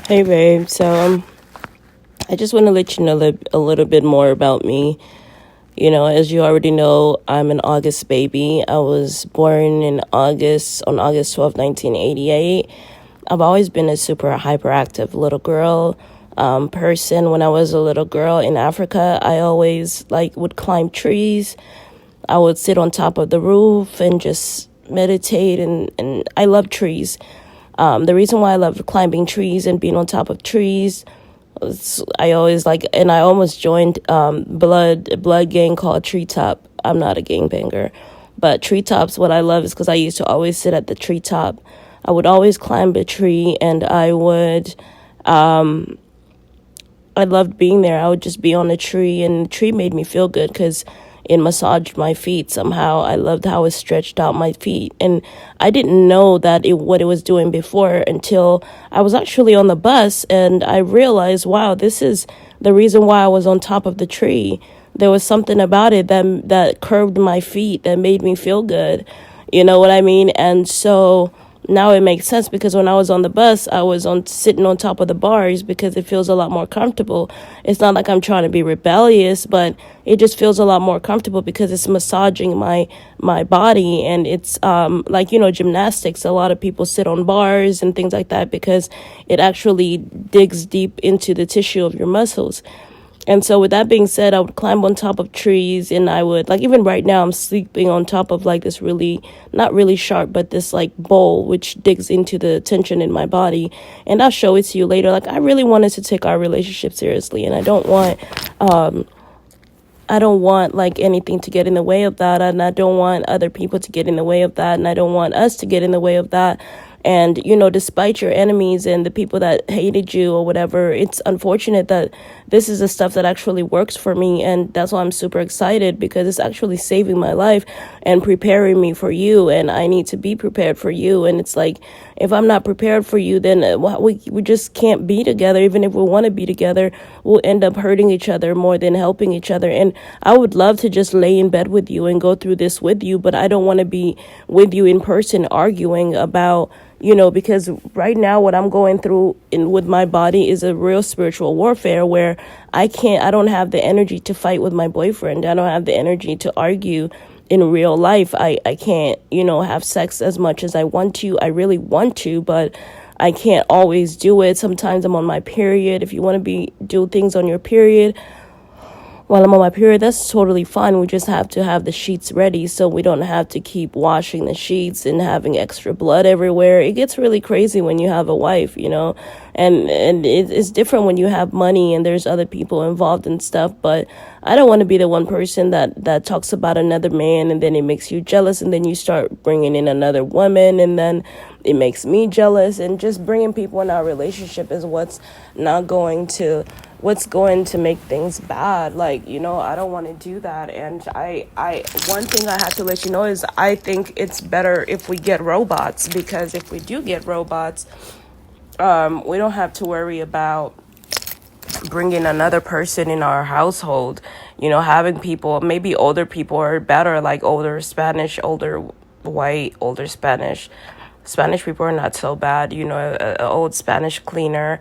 Hey babe, I just want to let you know a little bit more about me. As you already know, I'm an August baby. I was born on August 12th, 1988. I've always been a super hyperactive little girl person. When I was a little girl in Africa, I always would climb trees. I would sit on top of the roof and just meditate, and I love trees. The reason why I love climbing trees and being on top of trees, I always and I almost joined a blood gang called Treetop. I'm not a gangbanger, but Treetops. What I love is because I used to always sit at the treetop. I would always climb a tree, and I loved being there. I would just be on a tree, and the tree made me feel good because it massaged my feet somehow. I loved how it stretched out my feet. And I didn't know what it was doing before until I was actually on the bus and I realized, wow, this is the reason why I was on top of the tree. There was something about it that curved my feet that made me feel good. You know what I mean? And so now it makes sense because when I was on the bus, I was on sitting on top of the bars because it feels a lot more comfortable. It's not like I'm trying to be rebellious, but it just feels a lot more comfortable because it's massaging my body, and it's gymnastics. A lot of people sit on bars and things like that because it actually digs deep into the tissue of your muscles. And so with that being said, I would climb on top of trees, and I would even right now I'm sleeping on top of this really, not really sharp, but this bowl which digs into the tension in my body. And I'll show it to you later. I really wanted to take our relationship seriously, and I don't want anything to get in the way of that, and I don't want other people to get in the way of that, and I don't want us to get in the way of that. And, despite your enemies and the people that hated you or whatever, it's unfortunate that this is the stuff that actually works for me. And that's why I'm super excited, because it's actually saving my life and preparing me for you. And I need to be prepared for you. And it's if I'm not prepared for you, then we just can't be together. Even if we want to be together, we'll end up hurting each other more than helping each other. And I would love to just lay in bed with you and go through this with you, but I don't want to be with you in person arguing about, because right now what I'm going through with my body is a real spiritual warfare where I don't have the energy to fight with my boyfriend. I don't have the energy to argue in real life. I can't, have sex as much as I want to. I really want to, but I can't always do it. Sometimes I'm on my period. If you want to do things on your period, while I'm on my period, that's totally fine. We just have to have the sheets ready so we don't have to keep washing the sheets and having extra blood everywhere. It gets really crazy when you have a wife, and it's different when you have money and there's other people involved and stuff. But I don't want to be the one person that talks about another man and then it makes you jealous, and then you start bringing in another woman and then it makes me jealous. And just bringing people in our relationship is what's going to make things bad. I don't want to do that. And one thing I have to let you know is I think it's better if we get robots, because if we do get robots, we don't have to worry about bringing another person in our household. Having people, maybe older people are better, like older Spanish, older white, older Spanish people are not so bad. An old Spanish cleaner,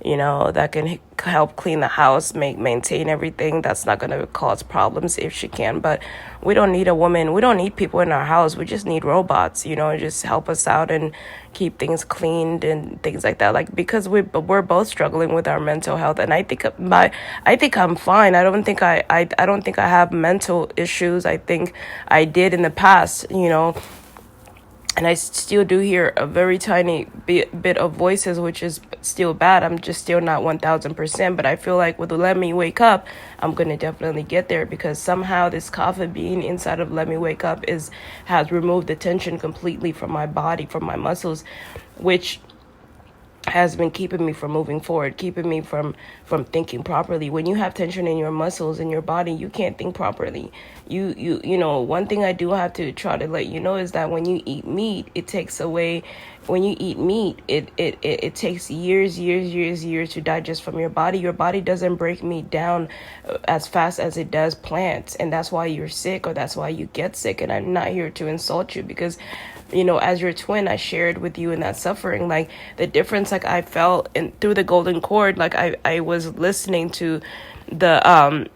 that can help clean the house, maintain everything. That's not going to cause problems if she can. But we don't need a woman. We don't need people in our house. We just need robots, just help us out and keep things cleaned and things like that. Because we're both struggling with our mental health, and I think I'm fine. I don't think I have mental issues. I think I did in the past, and I still do hear a very tiny bit of voices, which is still bad. I'm just still not 1,000%. But I feel like with Let Me Wake Up, I'm going to definitely get there, because somehow this coffee bean inside of Let Me Wake Up has removed the tension completely from my body, from my muscles, which has been keeping me from moving forward, keeping me from thinking properly. When you have tension in your muscles in your body, you can't think properly. One thing I do have to try to let you know is that when you eat meat, it takes away when you eat meat, it takes years to digest from your body. Your body doesn't break meat down as fast as it does plants. And that's why you're sick, or that's why you get sick. And I'm not here to insult you, because as your twin, I shared with you in that suffering, like the difference, like I felt in through the golden cord. Like I was listening to the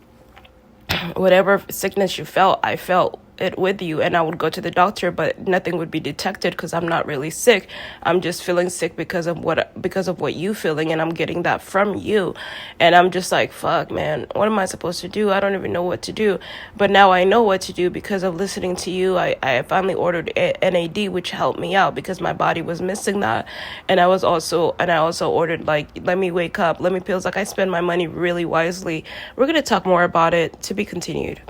whatever sickness you felt, I felt it with you, and I would go to the doctor, but nothing would be detected because I'm not really sick. I'm just feeling sick because of what you feeling, and I'm getting that from you. And I'm just like, fuck, man, what am I supposed to do? I don't even know what to do. But now I know what to do because of listening to you. I finally ordered NAD, which helped me out because my body was missing that. And I also ordered, like, Let Me Wake Up, Let Me Pills. Like, I spend my money really wisely. We're gonna talk more about it, to be continued.